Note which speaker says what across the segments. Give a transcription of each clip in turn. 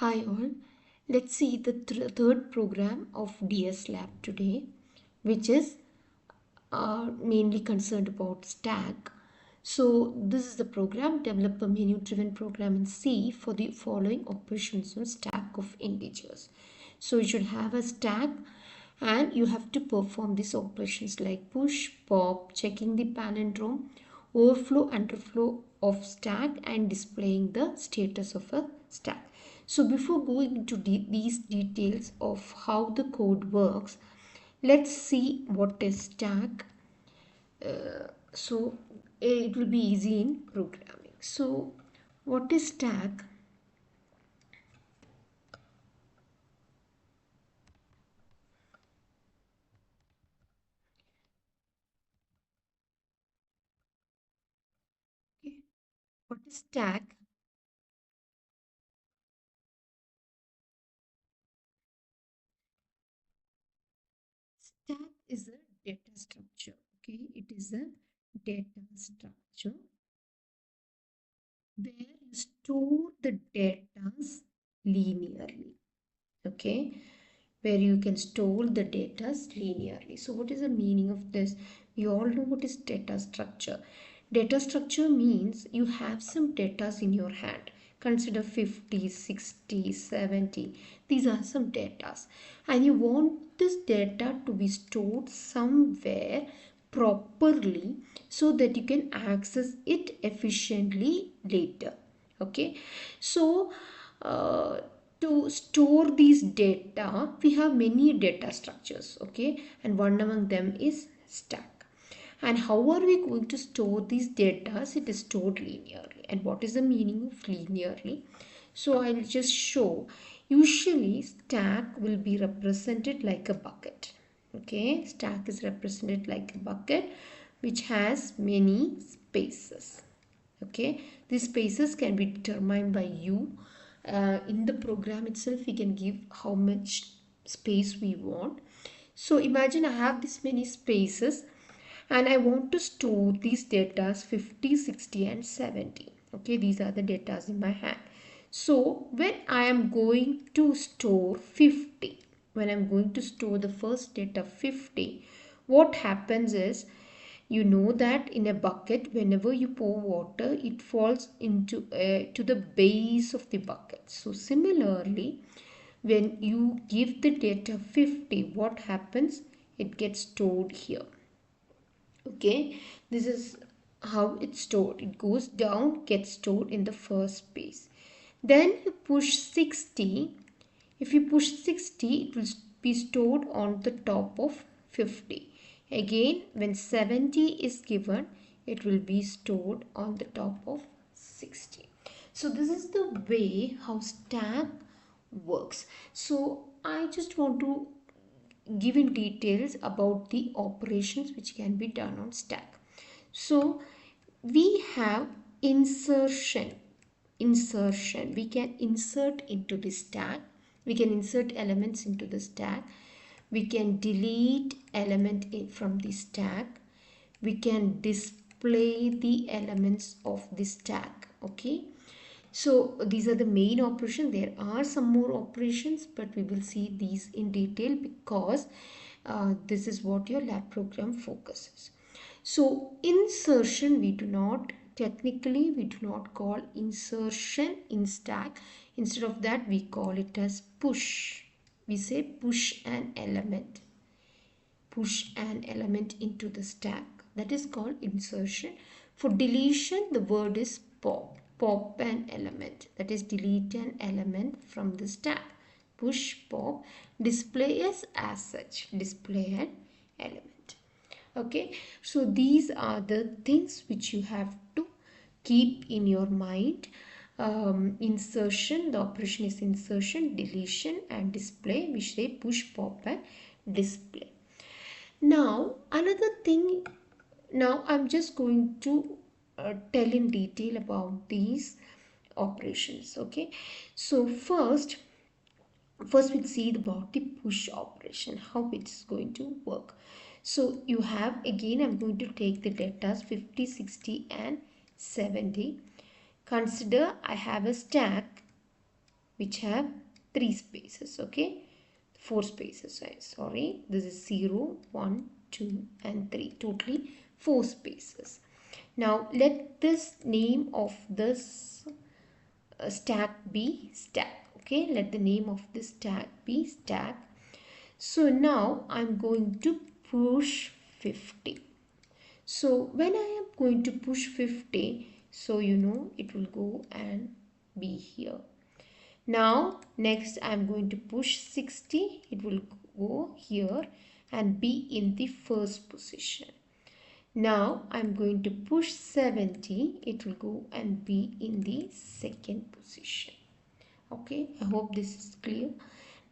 Speaker 1: Hi all, let's see the third program of DS Lab today, which is mainly concerned about stack. So this is the program, develop a menu driven program in C for the following operations on stack of integers. So you should have a stack and you have to perform these operations like push, pop, checking the palindrome, overflow, underflow of stack and displaying the status of a stack. So before going into these details of how the code works, let's see what is stack. So it will be easy in programming. So what is stack? Okay. What is stack? Stack is a data structure. Okay, it is a data structure where you store the data linearly. Okay, where you can store the data linearly. So what is the meaning of this? We all know what is data structure. Data structure means you have some data in your hand. Consider 50, 60, 70. These are some data. And you want this data to be stored somewhere properly so that you can access it efficiently later. Okay. So uh, to store these data, we have many data structures, okay, and one among them is stack. And how are we going to store these data? It is stored linearly. And what is the meaning of linearly? So I'll just show. Usually stack will be represented like a bucket. Okay, stack is represented like a bucket which has many spaces. Okay, these spaces can be determined by you. In the program itself we can give how much space we want. So imagine I have this many spaces and I want to store these data 50, 60 and 70. Okay, these are the data in my hand. So when I am going to store 50, when I'm going to store the first data 50, what happens is, you know that in a bucket whenever you pour water it falls into to the base of the bucket. So similarly, when you give the data 50, what happens? It gets stored here. Okay, this is how it's stored. It goes down, gets stored in the first space. Then you push 60. If you push 60, it will be stored on the top of 50. Again, when 70 is given, it will be stored on the top of 60. So this is the way how stack works. So I just want to give in details about the operations which can be done on stack. So we have insertion. Insertion. We can insert into the stack. We can insert elements into the stack. We can delete element from the stack. We can display the elements of the stack. Okay. So these are the main operations. There are some more operations, but we will see these in detail because this is what your lab program focuses. So insertion, we do not, technically we do not call insertion in stack. Instead of that, we call it as push. We say push an element. Push an element into the stack. That is called insertion. For deletion, the word is pop. Pop an element. That is delete an element from the stack. Push, pop. Display as such. Display an element. Okay. So these are the things which you have to keep in your mind. Insertion, the operation is insertion, deletion and display. We say push, pop and display. Now, another thing, now I'm just going to tell in detail about these operations. Okay, so first we'll see about the push operation, how it's going to work. So you have, again I'm going to take the data 50, 60 and 70. Consider I have a stack which have 3 spaces. Okay, 4 spaces. Sorry, this is 0, 1, 2 and 3, totally 4 spaces. Now let this name of this stack be stack. Okay, let the name of this stack be stack. So now I'm going to push 50. So when I am going to push 50, so you know it will go and be here. Now next I am going to push 60. It will go here and be in the first position. Now I am going to push 70. It will go and be in the second position. Okay, I hope this is clear.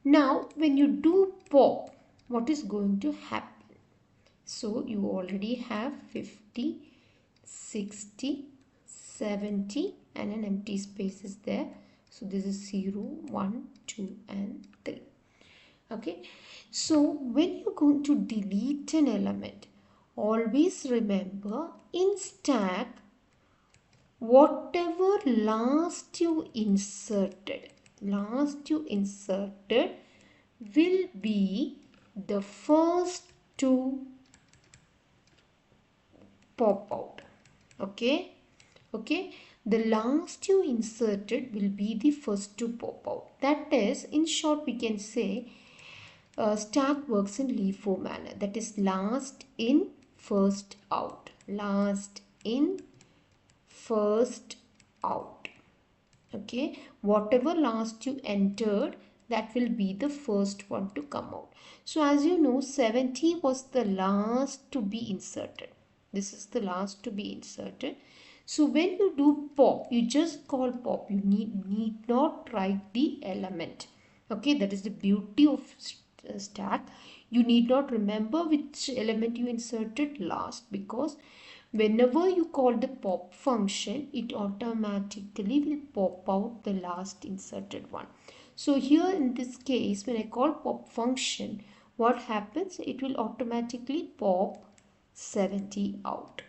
Speaker 1: Now when you do pop, what is going to happen? So you already have 50, 60, 70 and an empty space is there. So this is 0, 1, 2 and 3. Okay. So when you're going to delete an element, always remember in stack, whatever last you inserted will be the first to pop out. Okay, the last you inserted will be the first to pop out. That is, in short, we can say stack works in LIFO manner. That is, last in, first out. Last in, first out. Okay, whatever last you entered, that will be the first one to come out. So as you know, 70 was the last to be inserted. This is the last to be inserted. So when you do pop, you just call pop. You need not write the element. Okay, that is the beauty of stack. You need not remember which element you inserted last, because whenever you call the pop function, it automatically will pop out the last inserted one. So here in this case, when I call pop function, what happens? It will automatically pop 70 out,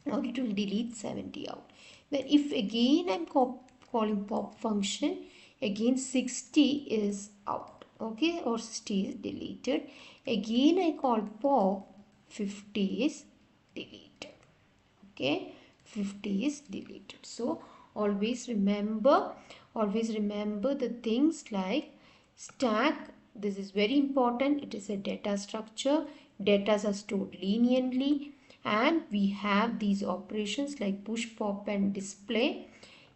Speaker 1: or it will delete 70 out. Then if again I'm calling pop function, again 60 is out. Okay, or 60 is deleted. Again I call pop, 50 is deleted. Okay, 50 is deleted. So always remember the things like stack. This is very important. It is a data structure. Data are stored linearly, and we have these operations like push, pop and display.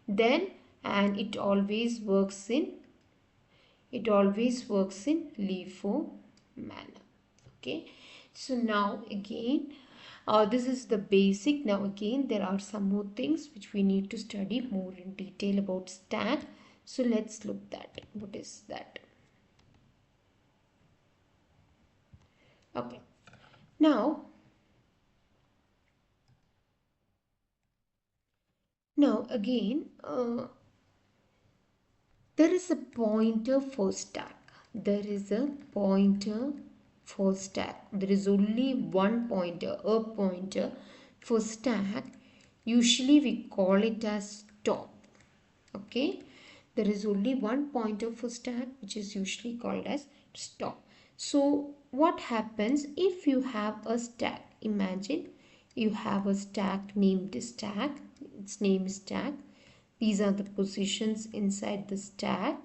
Speaker 1: Then and it always works in LIFO manner. Okay, so now again, this is the basic. Now again, there are some more things which we need to study more in detail about stack. So let's look that. What is that? Okay, now again, there is a pointer for stack. There is a pointer for stack. There is only one pointer, a pointer for stack. Usually we call it as top. Okay, there is only one pointer for stack, which is usually called as stop. So what happens if you have a stack? Imagine you have a stack named stack. Its name is stack. These are the positions inside the stack,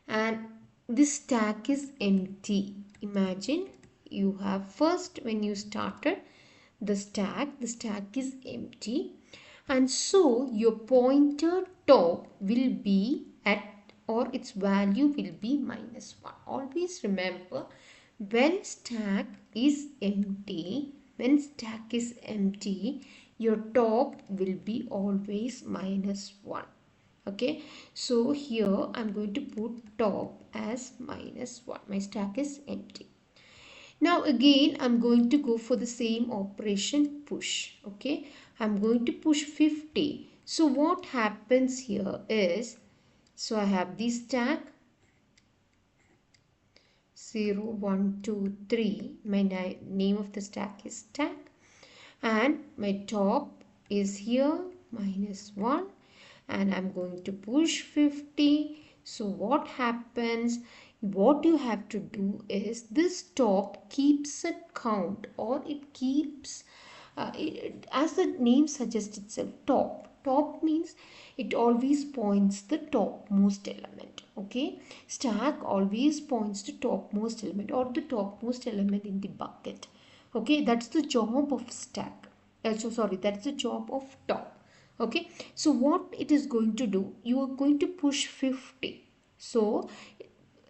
Speaker 1: and this stack is empty. Imagine you have first, when you started the stack is empty, and so your pointer top will be at, or its value will be -1. Always remember, when stack is empty, your top will be always -1. Okay, so here I'm going to put top as -1. My stack is empty. Now again, I'm going to go for the same operation, push. Okay, I'm going to push 50. So what happens here is, so I have this stack 0, 1, 2, 3. My name of the stack is stack, and my top is here -1, and I'm going to push 50. So what happens, what you have to do is this top keeps a count, or it keeps as the name suggests itself, top means it always points the topmost element. Okay, stack always points to topmost element or the topmost element in the bucket. Okay, that's the job of stack. So sorry, that's the job of top. Okay, so what it is going to do, you are going to push 50. So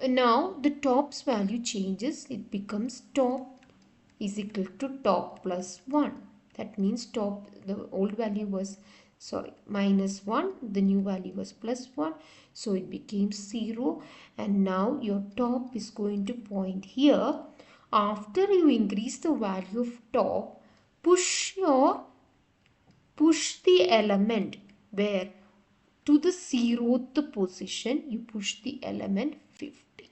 Speaker 1: now the top's value changes, it becomes top is equal to top plus 1. That means top, the old value was, sorry, minus 1, the new value was plus 1, so it became 0, and now your top is going to point here. After you increase the value of top, push the element where, to the 0th position you push the element 50.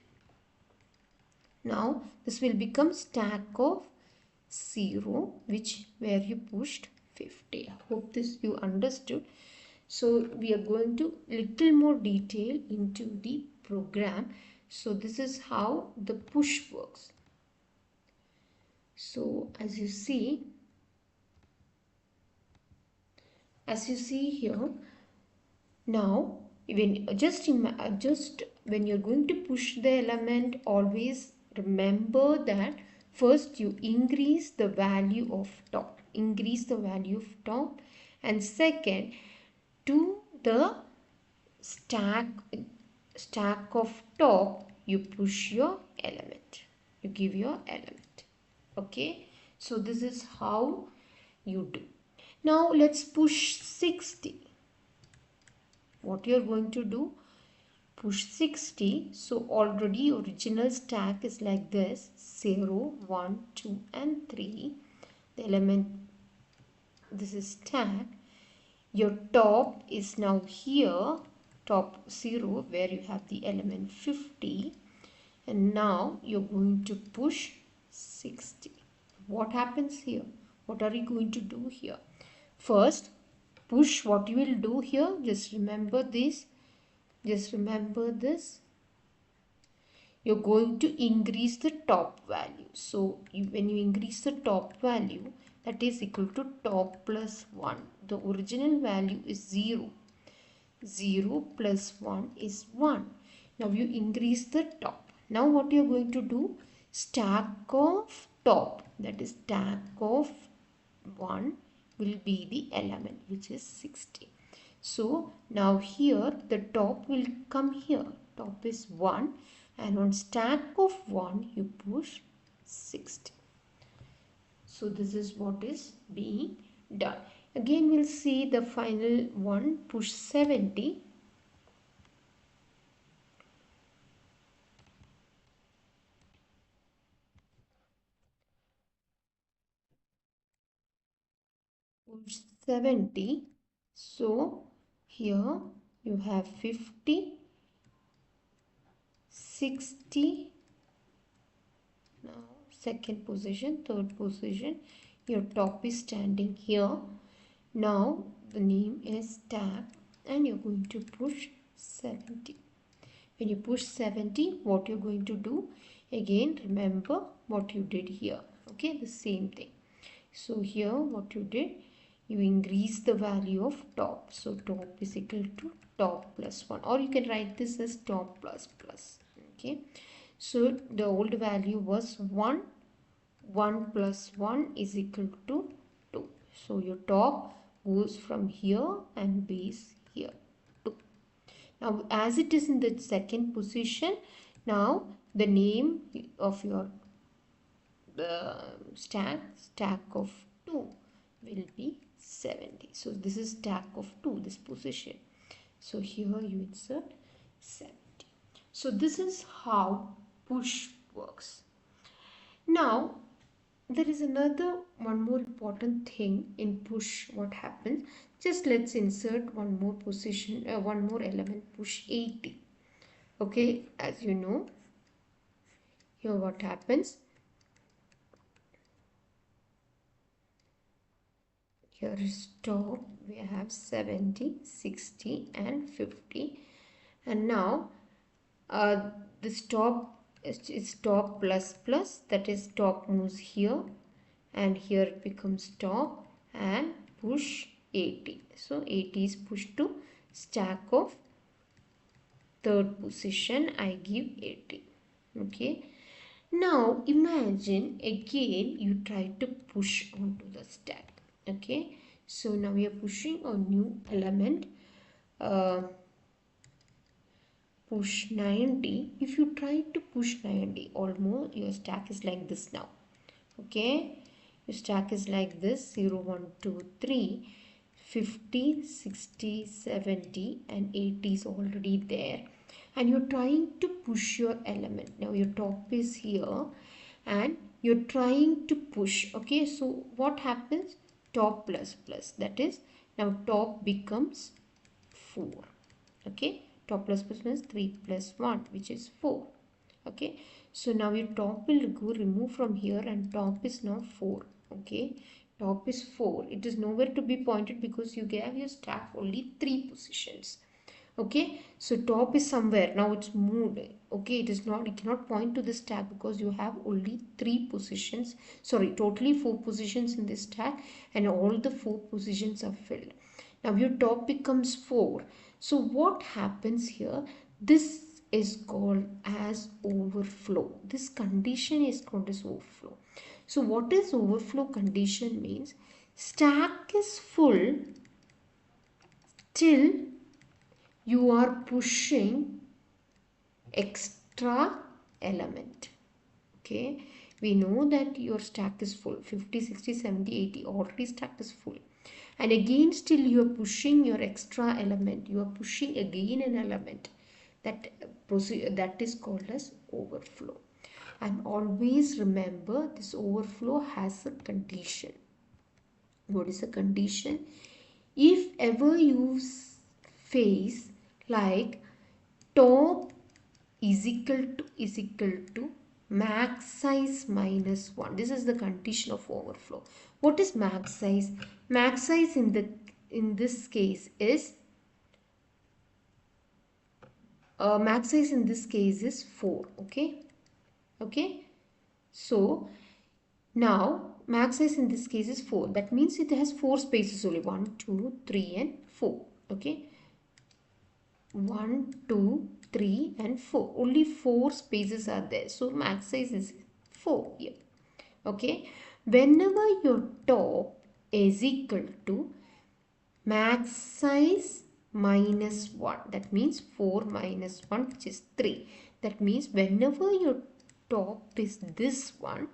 Speaker 1: Now this will become stack of 0, which where you pushed 50. I hope this you understood. So we are going to little more detail into the program. So this is how the push works. So as you see here, now just when you're going to push the element, always remember that first you increase the value of top, and second, to the stack of top you push your element, you give your element. Okay, so this is how you do. Now let's push 60. What you're going to do, push 60. So already original stack is like this: 0, 1, 2 and 3. The element, this is stack. Your top is now here, top 0, where you have the element 50, and now you're going to push 60. What happens here? What are you going to do here? First, push. What you will do here, just remember this. You're going to increase the top value. So when you increase the top value, that is equal to top plus 1. The original value is 0. 0 plus 1 is 1. Now you increase the top. Now what you are going to do? Stack of top, that is stack of 1 will be the element, which is 60. So now here the top will come here. Top is 1, and on stack of 1 you push 60. So this is what is being done. Again we'll see the final one, push 70. Push 70. So here you have 50, 60. Now second position, third position, your top is standing here. Now the name is stack, and you're going to push 70. When you push 70, what you're going to do, again remember what you did here. Okay, the same thing. So here what you did, you increase the value of top. So top is equal to top plus 1, or you can write this as top plus plus. Okay, so the old value was 1. 1 plus 1 is equal to 2. So your top goes from here and base here, 2. Now as it is in the second position, now the name of your stack of 2 will be 70. So this is stack of 2, this position. So here you insert 70. So this is how push works. Now there is one more important thing in push. What happens? Just let's insert one more position, one more element, push 80. Okay, as you know, here what happens? Here is top, we have 70, 60 and 50. And now uh, this top is top plus plus, that is top moves here and here it becomes top and push 80. So 80 is pushed to stack of third position, I give 80. Okay. Now imagine again you try to push onto the stack. Okay. So now we are pushing a new element. Push 90. If you try to push 90, almost your stack is like this now. Okay. Your stack is like this: 0, 1, 2, 3, 50, 60, 70 and 80 is already there, and you're trying to push your element. Now your top is here and you're trying to push. Okay, so what happens? Top plus plus, that is now top becomes 4. Okay, top plus plus means 3 plus 1, which is 4. Okay, so now your top will go remove from here and top is now 4. Okay, top is 4. It is nowhere to be pointed because you gave your stack only 3 positions. Okay, so top is somewhere, now it's moved. Okay, it is not, it cannot point to the stack because you have only 3 positions, sorry, totally 4 positions in this stack and all the 4 positions are filled. Now your top becomes 4. So what happens here? This is called as overflow. This condition is called as overflow. So what is overflow condition means? Stack is full till you are pushing extra element. Okay, we know that your stack is full, 50, 60, 70, 80 already stack is full, and again still you are pushing your extra element, you are pushing again an element, that is called as overflow. And always remember, this overflow has a condition. What is the condition? If ever you face like top is equal to max size minus 1. This is the condition of overflow. What is max size? Max size in this case is max size in this case is 4. Okay, so now max size in this case is 4. That means it has 4 spaces only, 1, 2, 3 and 4. Okay, 1, 2, 3 and 4. Only 4 spaces are there. So max size is 4 here. Okay. Whenever your top is equal to max size minus 1. That means 4 minus 1, which is 3. That means whenever your top is this one,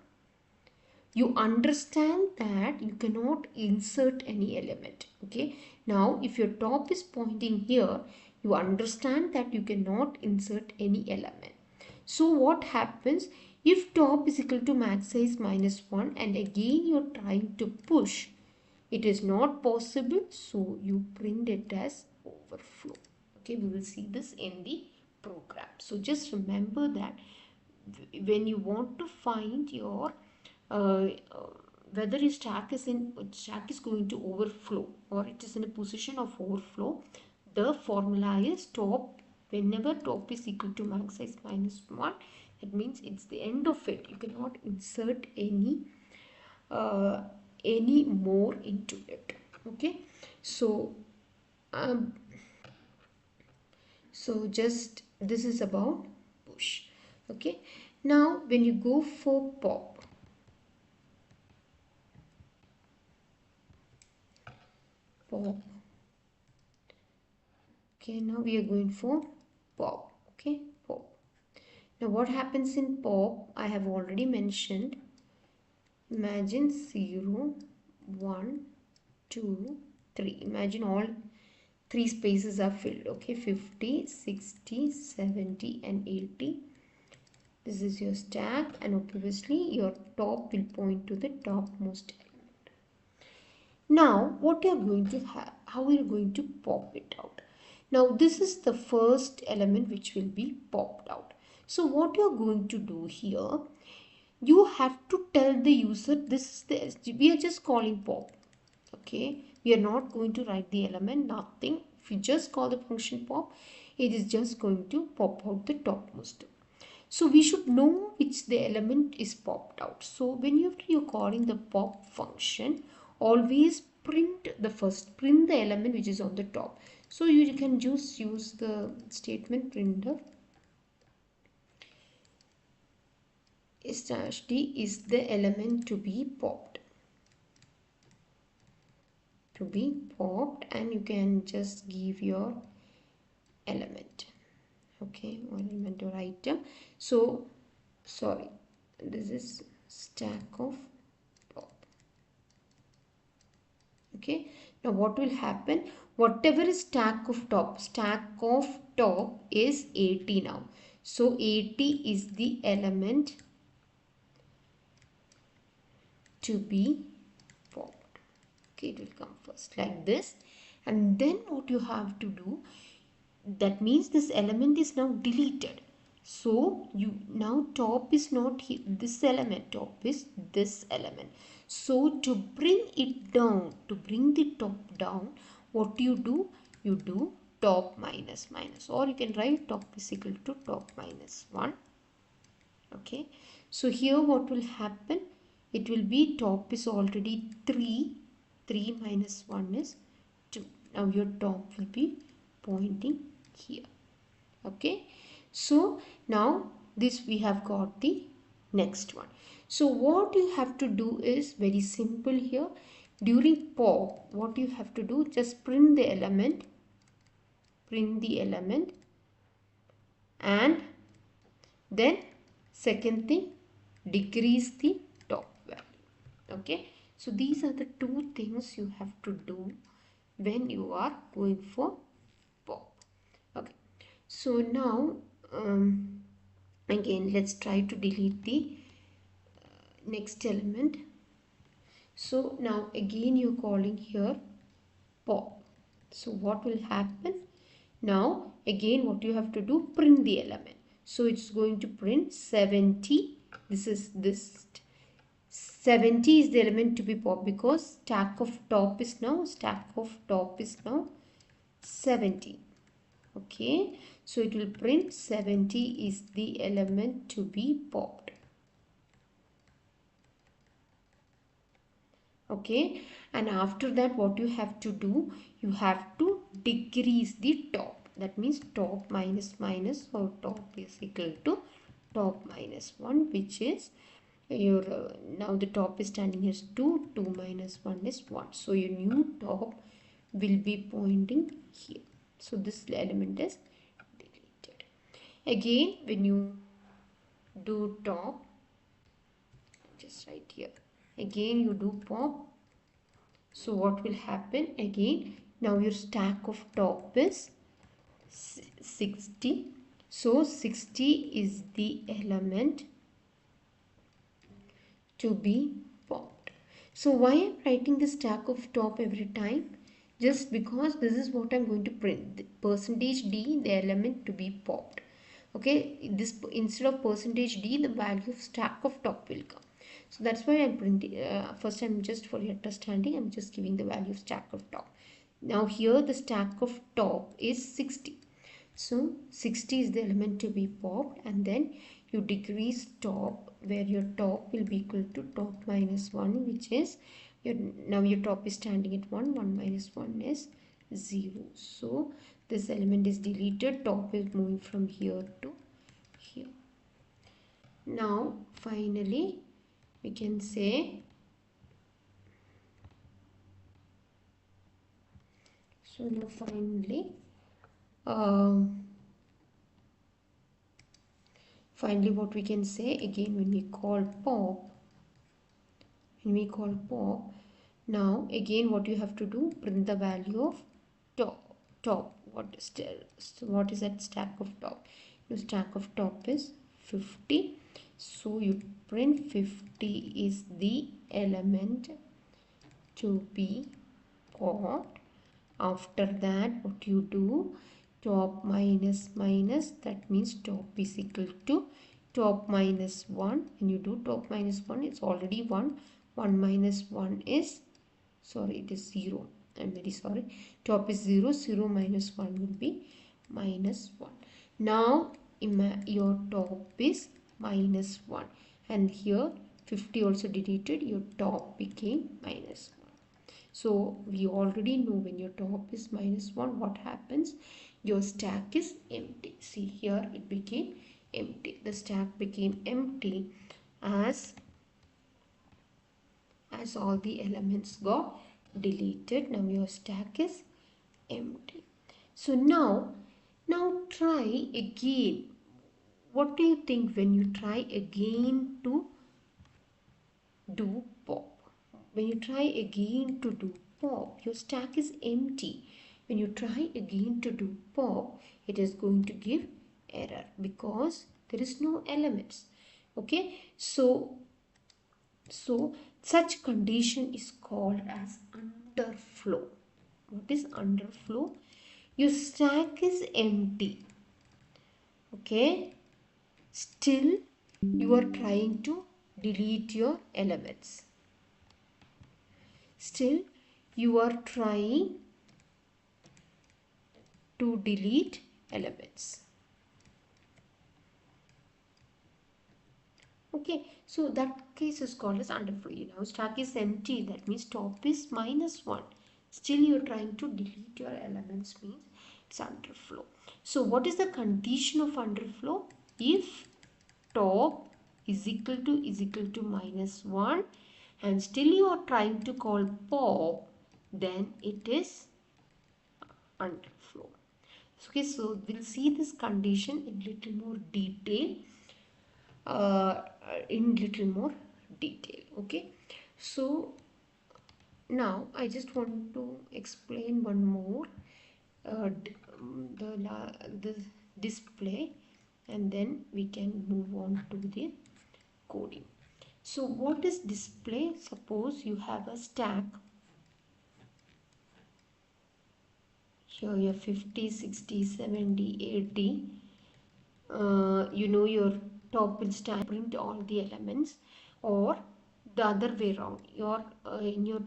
Speaker 1: you understand that you cannot insert any element. Okay, now if your top is pointing here, you understand that you cannot insert any element. So what happens if top is equal to max size minus 1 and again you're trying to push? It is not possible, so you print it as overflow. Okay, we will see this in the program. So just remember that when you want to find your uh, whether your stack is going to overflow or it is in a position of overflow, the formula is top. Whenever top is equal to max size minus 1, it means it's the end of it. You cannot insert uh, any more into it. Okay, so um, so just this is about push. Okay, now when you go for pop, okay, now we are going for pop. Okay, pop. Now what happens in pop, I have already mentioned. Imagine 0, 1, 2, 3. Imagine all 3 spaces are filled. Okay, 50, 60, 70 and 80. This is your stack, and obviously your top will point to the topmost element. Now what you are going to have, how we are going to pop it out. Now this is the first element which will be popped out. So what you are going to do here, you have to tell the user this is the, we are just calling pop. Okay, we are not going to write the element, nothing. If you just call the function pop, it is just going to pop out the topmost. So we should know which the element is popped out. So whenever you're calling the pop function, always print the element which is on the top. So you can just use the statement printf slash d is the element to be popped. And you can just give your element. Okay, one element or item. So sorry, this is stack of top. Okay, now what will happen, whatever is stack of top is 80 now. So 80 is the element to be popped. Okay, it will come first like this, and then what you have to do, that means this element is now deleted. So you now top is not here, this element, top is this element. So to bring it down, to bring the top down, what you do top minus minus, or you can write top is equal to top minus 1. Okay, so here what will happen, it will be top is already 3 minus 1 is 2. Now your top will be pointing here. Okay, so now this we have got the next one. So what you have to do is very simple here. During pop, what you have to do, just print the element, and then second thing, decrease the top value. Okay, so these are the two things you have to do when you are going for pop. Okay, so now again let's try to delete the next element. So now again you're calling here pop. So what will happen, now again what you have to do, print the element. So it's going to print 70. This 70 is the element to be popped, because stack of top is now 70. Okay, so it will print 70 is the element to be popped. Okay, and after that what you have to do, you have to decrease the top. That means top minus minus, or top is equal to top minus 1, which is your now the top is standing as 2 minus 1 is 1. So your new top will be pointing here. So this element is deleted. Again, when you do top, just right here, again you do pop. So what will happen, again now your stack of top is 60. So 60 is the element to be popped. So why I'm writing the stack of top every time? Just because this is what I'm going to print, the percentage d, the element to be popped. Okay, this instead of percentage d, the value of stack of top will come. So that's why I'm printing. First, I'm just for your understanding, I'm just giving the value of stack of top. Now here the stack of top is 60. So 60 is the element to be popped, and then you decrease top, where your top will be equal to top minus 1, which is now your top is standing at 1. 1 minus 1 is 0. So this element is deleted. Top is moving from here to here. Now finally we can say, so now finally what we can say, again when we call pop, now again what you have to do, print the value of top. What is that stack of top? Your stack of top is 50. So you print 50 is the element to be popped. After that what you do, top minus minus, that means top is equal to top minus 1. When you do top minus 1, it's already 1. 1 minus 1 is, sorry, it is 0. I'm very sorry. Top is 0. 0 minus 1 will be minus 1. Now your top is minus 1, and here 50 also deleted, your top became minus 1. So we already know when your top is minus 1, what happens? Your stack is empty. See here, it became empty. The stack became empty as all the elements got deleted. Now your stack is empty. So now try again. What do you think when you try again to do pop? When you try again to do pop, your stack is empty. When you try again to do pop, it is going to give error because there is no elements. Okay, so such condition is called as underflow. What is underflow? Your stack is empty. Okay, still you are trying to delete your elements. Still you are trying to delete elements. Okay, so that case is called as underflow. Now stack is empty, that means top is minus 1. Still you are trying to delete your elements, means it's underflow. So what is the condition of underflow? If top is equal to minus 1 and still you are trying to call pop, then it is underflow. Okay, so we'll see this condition in little more detail. Okay, so now I just want to explain one more the display, and then we can move on to the coding. So what is display? Suppose you have a stack. Here you have 50, 60, 70, 80. You know your top will stand print all the elements, or the other way around. Your in your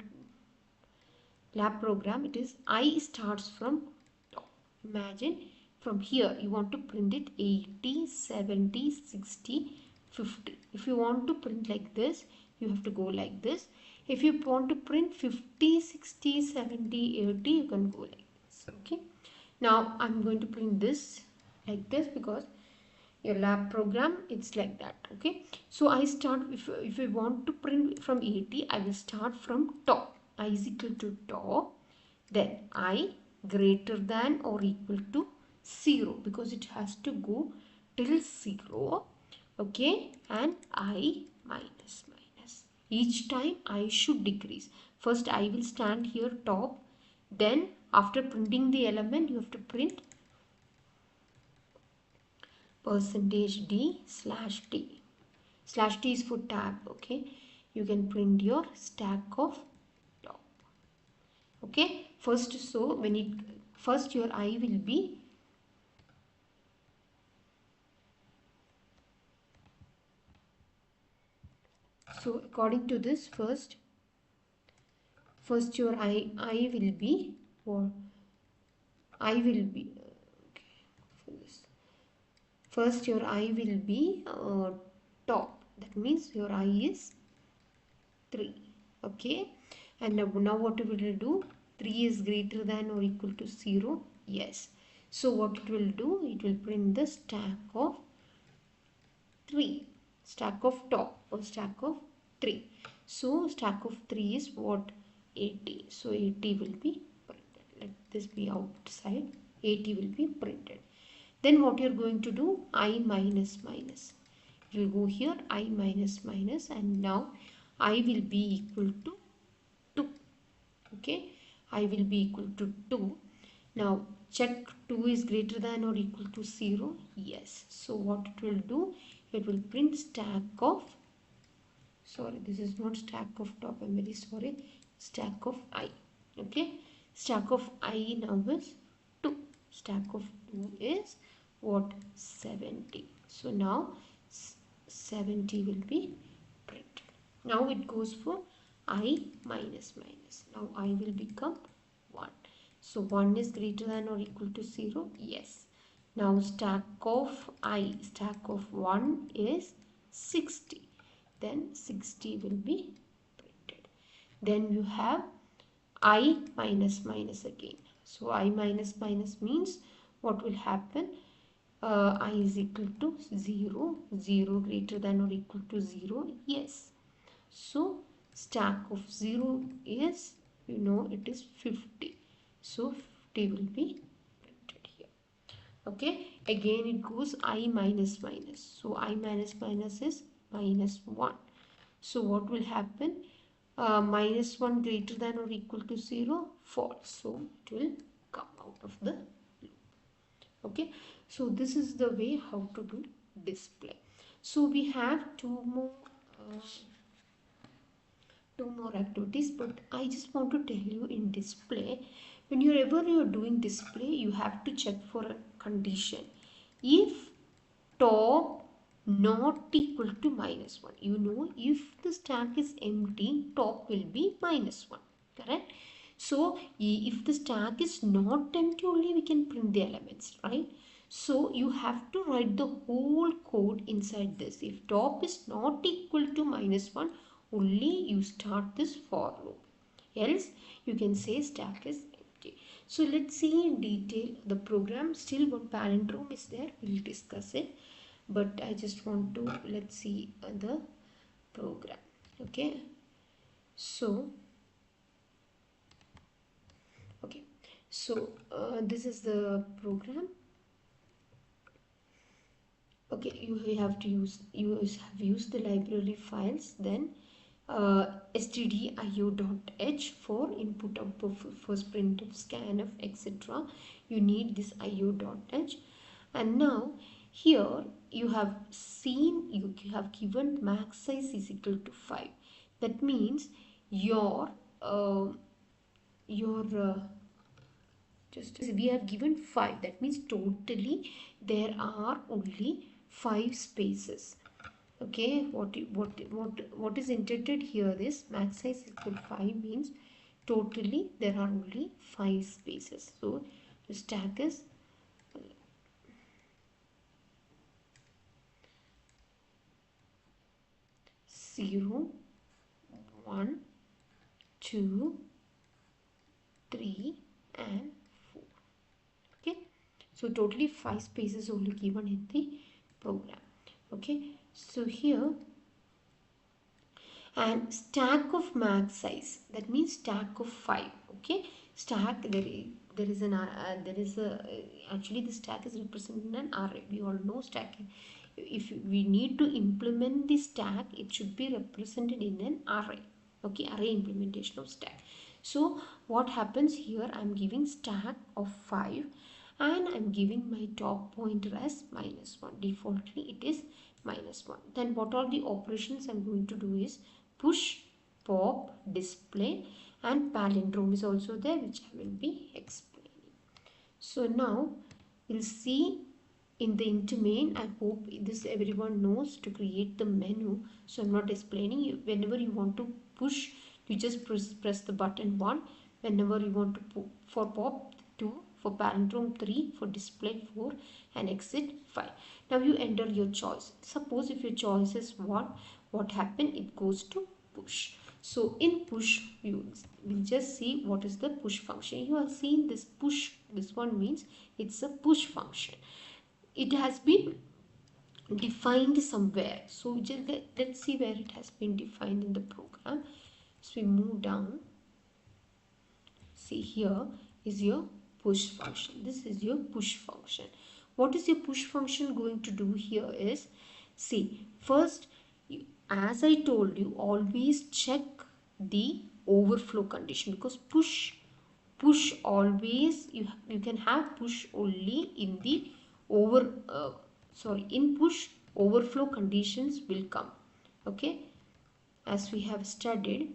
Speaker 1: lab program, it is I starts from top. Imagine from here you want to print it 80, 70, 60, 50. If you want to print like this, you have to go like this. If you want to print 50, 60, 70, 80, you can go like this. Okay. Now I'm going to print this like this because your lab program it's like that. Okay, so I start, if I want to print from 80, I will start from top. I is equal to top, then I greater than or equal to 0 because it has to go till 0. Okay, and I minus minus. Each time I should decrease. First I will stand here top, then after printing the element you have to print %d /t. /t is for tab. Okay, you can print your stack of top. Okay, first, so when it first your I will be so according to this first your I will be, or I will be okay, for this first your I will be top, that means your I is 3. Okay, and now what we will do, 3 is greater than or equal to 0. Yes, so what it will do, it will print the stack of 3, stack of top or stack of 3. So stack of 3 is what? 80. So 80 will be printed. Let this be outside. 80 will be printed. Then what you are going to do, I minus minus. You will go here, I minus minus, and now I will be equal to 2. Okay, I will be equal to 2. Now check 2 is greater than or equal to 0. Yes, so what it will do, it will print stack of, sorry, this is not stack of top, I'm very sorry, stack of I. Okay, stack of I now is 2. Stack of 2 is what? 70. So now 70 will be printed. Now it goes for I minus minus. Now I will become 1. So 1 is greater than or equal to 0. Yes. Now stack of 1 is 60. Then 60 will be printed. Then you have I minus minus again. So I minus minus means what will happen? I is equal to 0. 0 greater than or equal to 0. Yes. So stack of 0 is, it is 50. So 50 will be printed here. Okay, again it goes I minus minus. So I minus minus is minus 1. So what will happen? Minus 1 greater than or equal to 0, false. So it will come out of the loop. Okay, so this is the way how to do display. So we have uh, two more activities, but I just want to tell you in display, whenever you're doing display, you have to check for a condition. If top not equal to minus 1, if the stack is empty, top will be minus 1, correct? So if the stack is not empty, only we can print the elements, right? So you have to write the whole code inside this. If top is not equal to minus 1, only you start this for loop, else you can say stack is empty. So let's see in detail the program. Still one palindrome is there, we'll discuss it, but I just want to, let's see the program. Okay, so this is the program. Okay, you have to have used the library files, then stdio.h for input output for printf, scanf, etc. You need this io.h. And now here you have seen, you have given max size is equal to 5. That means your just we have given 5. That means totally there are only 5 spaces. Okay, what is intended here is max size equal 5 means totally there are only 5 spaces. So the stack is 0, 1, 2, 3 and 4. Okay, so totally 5 spaces only given in the program. Okay, so here, and stack of max size, that means stack of 5. Okay, stack, there is an actually the stack is represented in an array. We all know stack. If we need to implement the stack, it should be represented in an array. Okay, array implementation of stack. So what happens here, I'm giving stack of 5 and I'm giving my top pointer as minus 1. Defaultly it is minus 1. Then what are the operations I'm going to do is push, pop, display, and palindrome is also there, which I will be explaining. So now we'll see in the int main. I hope this everyone knows to create the menu, so I'm not explaining you. Whenever you want to push, you just press the button 1. Whenever you want to for pop 2, for palindrome 3, for display 4, and exit 5. Now you enter your choice. Suppose if your choice is 1, what happen? It goes to push. So in push, you will just see what is the push function. You have seen this push. This one means it's a push function. It has been defined somewhere. So just let's see where it has been defined in the program. So we move down. See, here is your push function. This is your push function. What is your push function going to do here is, see, first, as I told you, always check the overflow condition, because push always, you can have push only in the in push overflow conditions will come. Okay, as we have studied.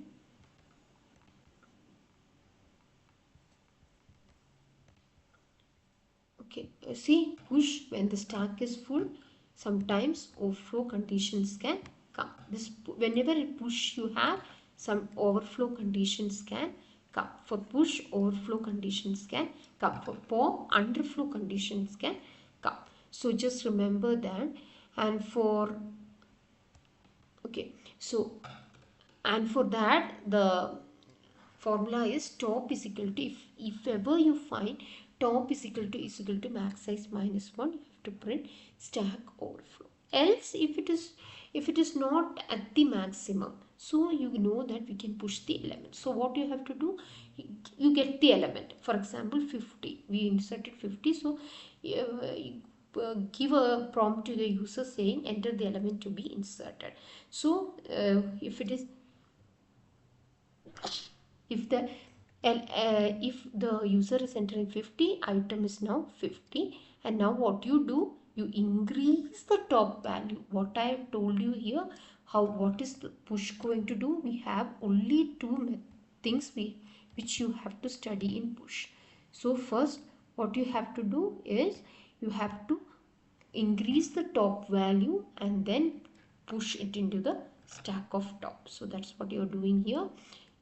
Speaker 1: Okay, see, push when the stack is full, sometimes overflow conditions can come. This, whenever you push, you have some overflow conditions can come. For push, overflow conditions can come. For pop, underflow conditions can come. So just remember that. And for okay, so and for that the formula is top is equal to, if ever you find top is equal to max size minus 1, you have to print stack overflow. Else if it is not at the maximum, so you know that we can push the element. So what you have to do, you get the element, for example 50, we inserted 50. So give a prompt to the user saying enter the element to be inserted. So if it is, if the if the user is entering 50, item is now 50. And now what you do, you increase the top value. What I have told you here, how, what is the push going to do, we have only two things which you have to study in push. So first what you have to do is you have to increase the top value and then push it into the stack of top. So that's what you're doing here.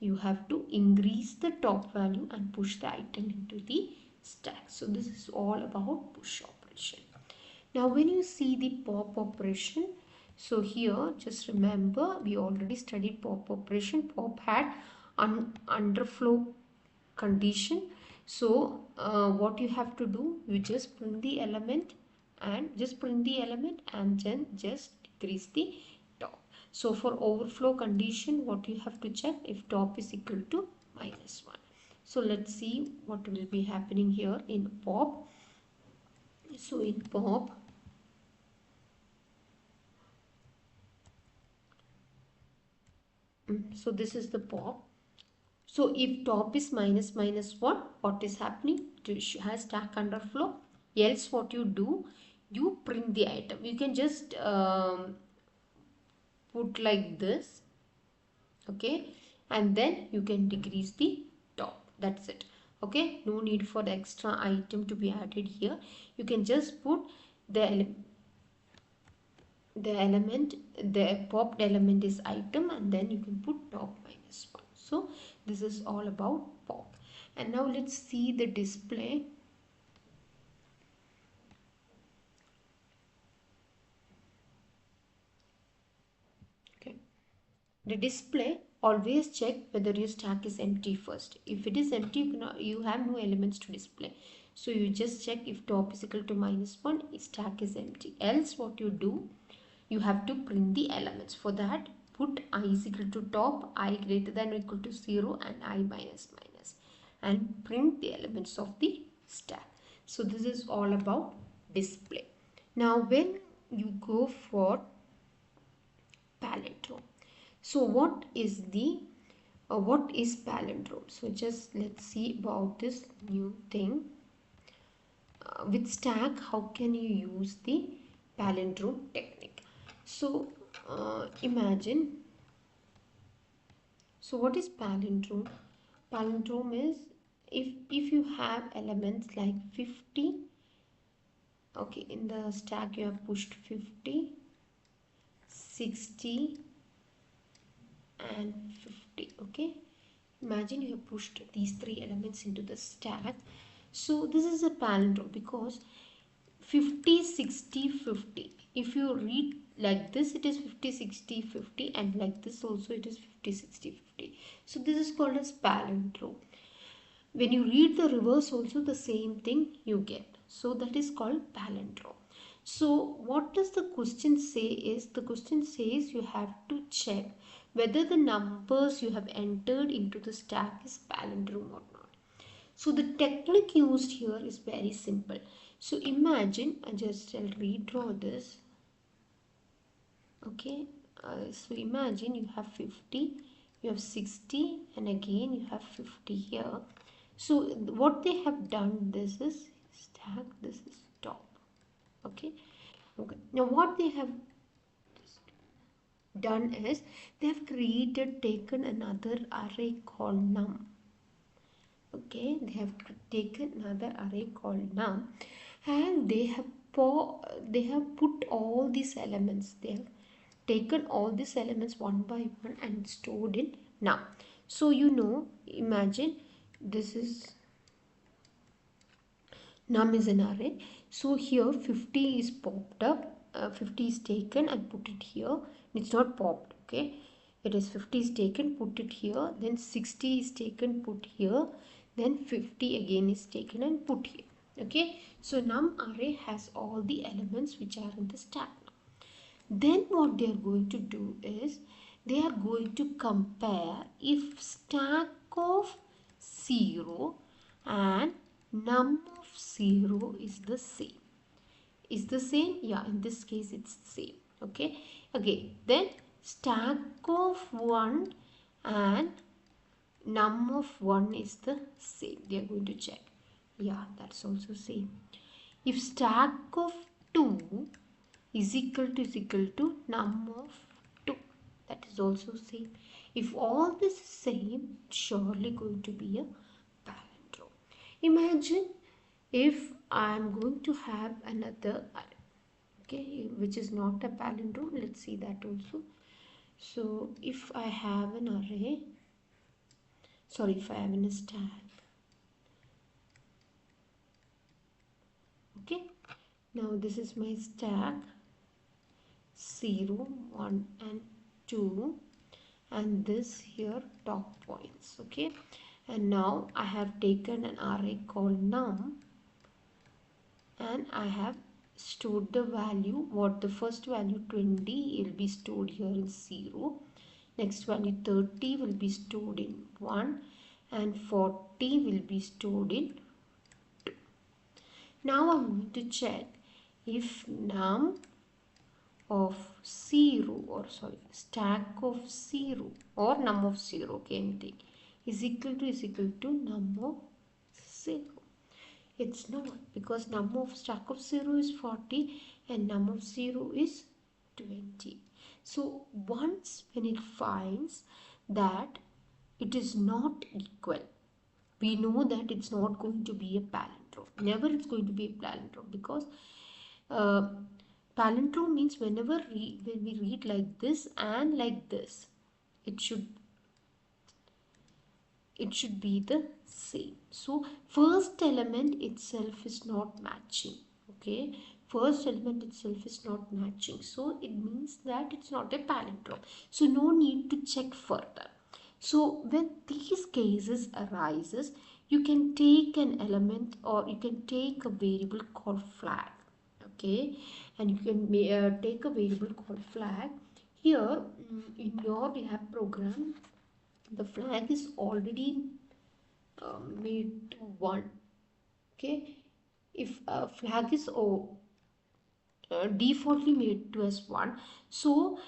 Speaker 1: You have to increase the top value and push the item into the stack. So this is all about push operation. Now when you see the pop operation, so here just remember we already studied pop operation. Pop had underflow condition. So what you have to do, you just print the element and then just decrease the top. So for overflow condition, what you have to check, if top is equal to minus 1. So let's see what will be happening here in pop. So in pop, so this is the pop. So if top is minus 1, what is happening? It has stack underflow. Else what you do, you print the item. You can just put like this, okay, and then you can decrease the top. That's it. Okay, no need for the extra item to be added here. You can just put the the popped element is item, and then you can put top minus 1. So this is all about pop. And now let's see the display. Okay, the display, always check whether your stack is empty first. If it is empty, you have no elements to display. So you just check if top is equal to minus 1, stack is empty. Else what you do, you have to print the elements. For that, put I is equal to top, I greater than or equal to 0, and I minus minus, and print the elements of the stack. So this is all about display. Now when you go for palindrome, so what is palindrome? So just let's see about this new thing. With stack, how can you use the palindrome technique? So imagine, so what is palindrome? Palindrome is if you have elements like 50, okay, in the stack you have pushed 50, 60 and 50. Okay, imagine you have pushed these three elements into the stack. So this is a palindrome because 50, 60, 50. If you read like this, it is 50, 60, 50, and like this also it is 50, 60, 50. So this is called as palindrome. When you read the reverse also, the same thing you get. So that is called palindrome. So what does the question say is, the question says you have to check whether the numbers you have entered into the stack is palindrome or not. So the technique used here is very simple. So imagine, I'll redraw this. Okay, so imagine you have 50, you have 60, and again you have 50 here. So what they have done, this is stack, this is top. Okay, okay. Now what they have done is they have taken another array called num. Okay, they have taken another array called num, and they have put all these elements. They have taken all these elements one by one and stored in num. So imagine this is num is an array. So here 50 is popped up, 50 is taken and put it here. It's not popped, okay. It is 50 is taken, put it here, then 60 is taken, put here, then 50 again is taken and put here, okay. So num array has all the elements which are in the stack. Then what they are going to do is they are going to compare if stack of 0 and num of 0 is the same. Is the same? Yeah, in this case it's the same. Okay. Okay. Then stack of 1 and num of 1 is the same. They are going to check. Yeah, that's also same. If stack of 2 is equal to num of 2, that is also same. If all this is same, it's surely going to be a palindrome. Imagine if I am going to have another array, okay, which is not a palindrome. Let's see that also. So if I have an array, sorry, if I have in a stack, okay, now this is my stack 0, 1 and 2, and this here top points, okay. And now I have taken an array called num and I have stored the value, what the first value 20 will be stored here in 0, next value 30 will be stored in 1 and 40 will be stored in 2. Now I'm going to check if num of 0 or sorry stack of 0 or num of 0, okay, anything is equal to num of 0. It's not, because num of stack of 0 is 40 and num of 0 is 20. So once when it finds that it is not equal, we know that it's not going to be a palindrome. Never it's going to be a palindrome, because uh, palindrome means when we read like this and like this, it should be the same. So first element itself is not matching, okay. First element itself is not matching, so it means that it's not a palindrome, so no need to check further. So when these cases arises, you can take an element or you can take a variable called flag, okay, and you can take a variable called flag. Here in your lab program, the flag is already made to 1, okay. If a flag is defaultly made to as 1, so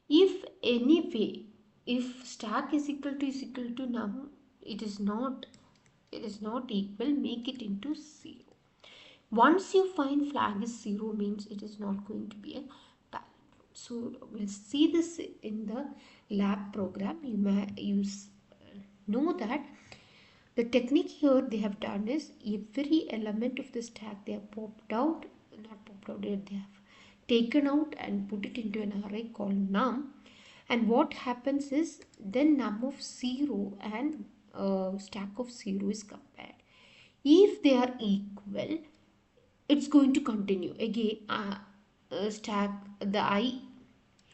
Speaker 1: if anyway, if stack is equal to num, it is not equal, make it into 0. Once you find flag is 0, means it is not going to be a palindrome. So we'll see this in the lab program. You may use know that the technique here they have done is every element of the stack they have popped out, not popped out, they have taken out and put it into an array called num. And what happens is then num of 0 and stack of 0 is compared. If they are equal, it's going to continue again. Stack the I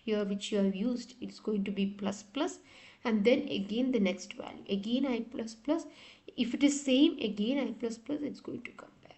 Speaker 1: here which you have used, it's going to be plus plus, and then again the next value again I plus plus. If it is same, again I plus plus, it's going to compare.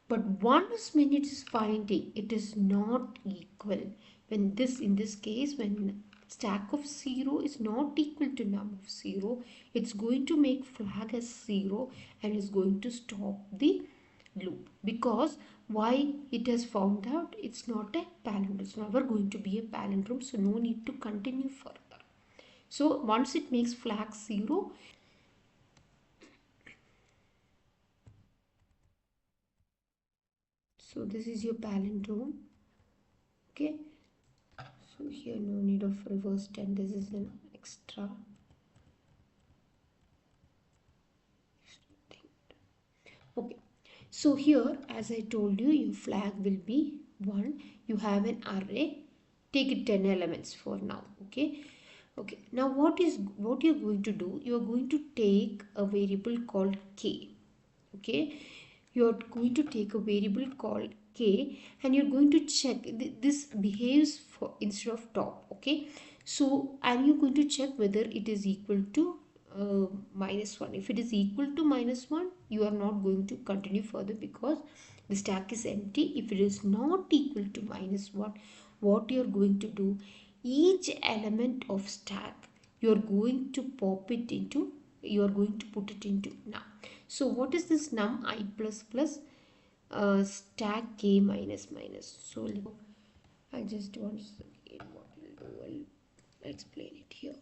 Speaker 1: But once when it is finding it is not equal, when this in this case when stack of 0 is not equal to num of 0, it's going to make flag as 0 and is going to stop the loop, because why? It has found out it's not a palindrome, it's never going to be a palindrome, so no need to continue further. So once it makes flag 0, so this is your palindrome, okay. So here no need of reverse 10, this is an extra thing. Okay, so here as I told you, your flag will be 1. You have an array, take it 10 elements for now, okay. Okay, now what you're going to do, you are going to take a variable called k, okay. You're going to take a variable called k, and you're going to check this behaves for instead of top. Okay, so and you're going to check whether it is equal to -1. If it is equal to -1, you are not going to continue further because the stack is empty. If it is not equal to -1, what you're going to do, each element of stack you're going to pop it into, you're going to put it into num. So what is this num I plus plus stack k minus minus? So I just want to, what we'll do, I'll explain it here.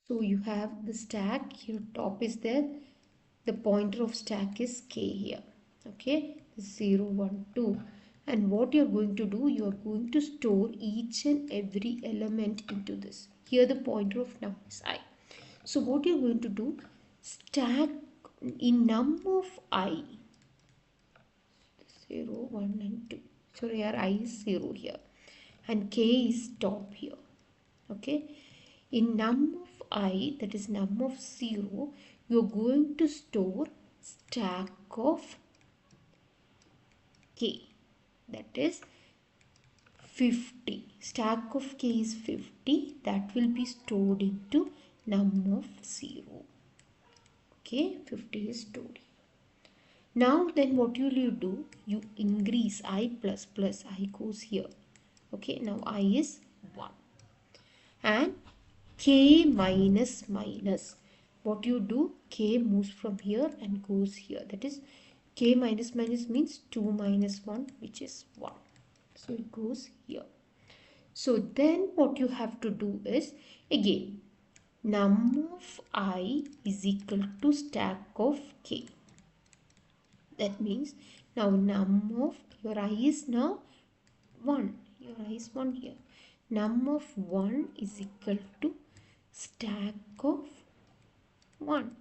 Speaker 1: So you have the stack here, top is there, the pointer of stack is k here. Okay, 0 1 2, and what you're going to do, you're going to store each and every element into this. Here the pointer of num is I. So what you're going to do, stack in num of I, 0 1 and 2. So here I is 0 here and k is top here. Okay, in num of I, that is num of 0, you're going to store stack of k, that is 50. Stack of k is 50, that will be stored into num of 0. Okay, 50 is stored. Now then what will you do? You increase I plus plus, I goes here. Okay, now I is 1. And k minus minus, what you do, k moves from here and goes here. That is k minus minus means 2 minus 1, which is 1. So it goes here. So then what you have to do is, again, num of I is equal to stack of k. That means now num of your I is now 1. Your I is 1 here. Num of 1 is equal to stack of 1.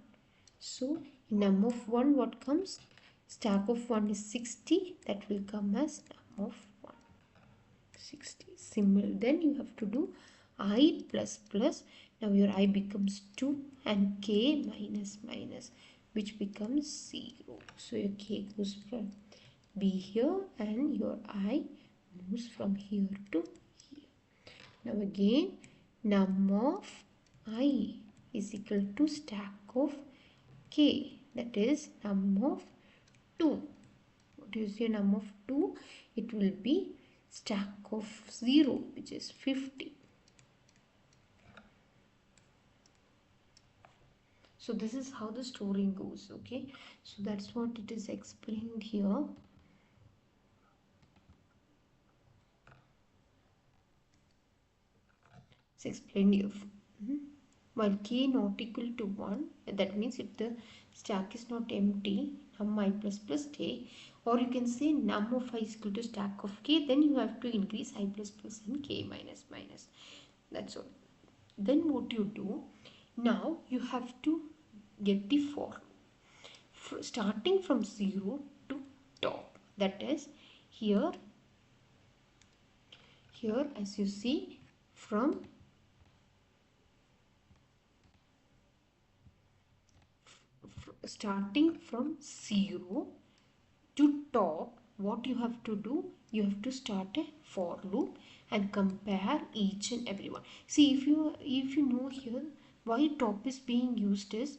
Speaker 1: So in num of 1 what comes? Stack of 1 is 60. That will come as num of 1. 60. Similar. Then you have to do I plus plus. Now your I becomes 2 and k minus minus, which becomes 0. So your k goes from B here and your I moves from here to here. Now again, num of I is equal to stack of k, that is num of 2. What is your num of 2? It will be stack of 0, which is 50. So this is how the storing goes. Okay, so that's what it is explained here. It's explained here. While k not equal to 1, that means if the stack is not empty, num I plus plus k, or you can say num of I is equal to stack of k, then you have to increase I plus plus and k minus minus. That's all. Then what you do, now you have to get the for starting from 0 to top. That is here as you see, from starting from 0 to top, what you have to do, you have to start a for loop and compare each and every one. See, if you know here why top is being used is,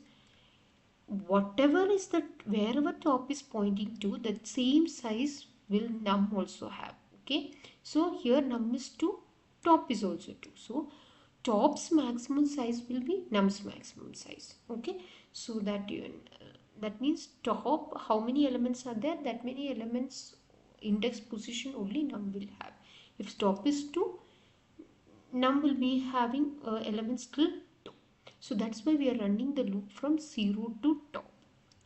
Speaker 1: whatever is that, wherever top is pointing to, that same size will num also have. Okay, so here num is 2, top is also 2. So top's maximum size will be num's maximum size. Okay, so that that means top, how many elements are there, that many elements index position only num will have. If top is 2, num will be having elements till 2. So that's why we are running the loop from 0 to top.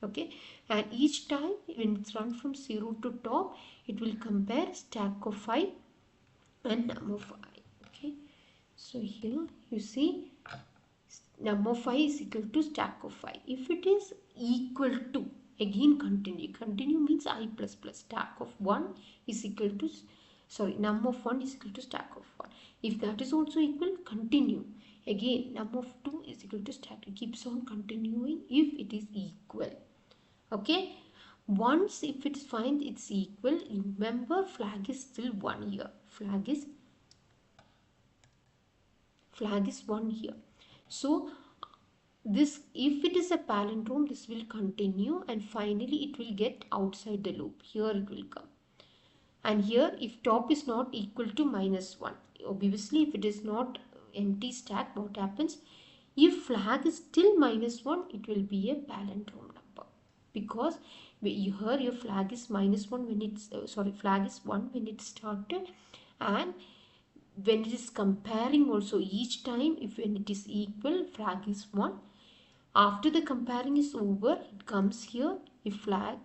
Speaker 1: Okay, and each time when it's run from 0 to top, it will compare stack of I and num of I. Okay, so here you see num of I is equal to stack of I. If it is equal to, again continue means I plus plus, stack of 1 is equal to, sorry, num of 1 is equal to stack of 1. If that is also equal, continue. Again, num of 2 is equal to stack. It keeps on continuing if it is equal. Okay. Once if it finds it's equal, remember flag is still 1 here. Flag is 1 here. So this, if it is a palindrome, this will continue and finally it will get outside the loop. Here it will come. And here if top is not equal to -1, obviously if it is not empty stack, what happens? If flag is still -1, it will be a palindrome number, because here your flag is -1 when it's flag is 1 when it started, and when it is comparing also, each time if when it is equal, flag is 1. After the comparing is over, it comes here. If flag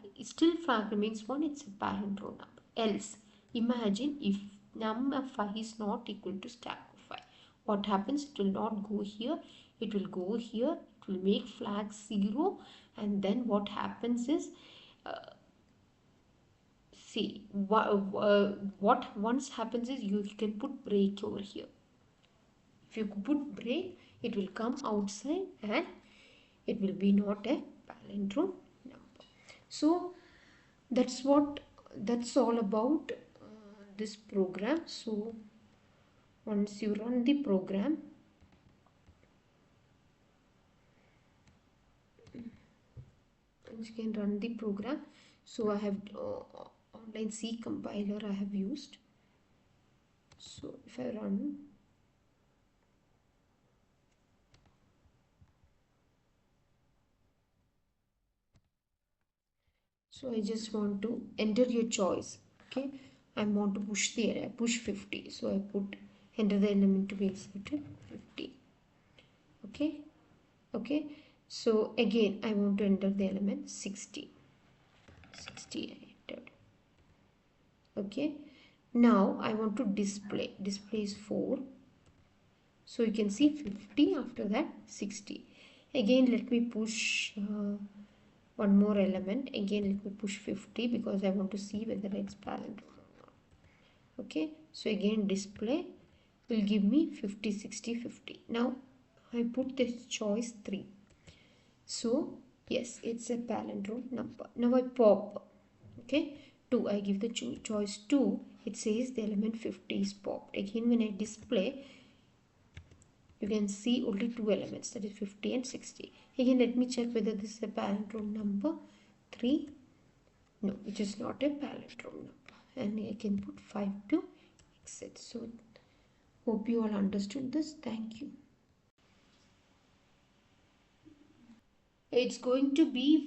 Speaker 1: remains 1, it's a palindrome number. Else, imagine if num of 5 is not equal to stack of 5. What happens? It will not go here. It will go here. It will make flag 0. And then what happens is, see, what once happens is you can put break over here. If you put break, it will come outside and it will be not a palindrome number. So that's all about this program. So once you run the program, you can run the program. So I have online C compiler I have used. So if I run, so I just want to enter your choice. Okay, I want to push 50. So I put enter the element to be inserted 50. Okay, so again I want to enter the element 60. I entered. Okay, now I want to display is 4. So you can see 50, after that 60. Again let me push one more element. Again let me push 50 because I want to see whether it's palindrome or not. Okay, so again display will give me 50, 60, 50. Now I put this choice 3. So yes, it's a palindrome number. Now I pop. Okay, 2. I give the choice 2. It says the element 50 is popped. Again when I display, you can see only 2 elements, that is 50 and 60. Again let me check whether this is a palindrome number. 3. No, it is not a palindrome number. And I can put 5 to exit. So hope you all understood this. Thank you. It's going to be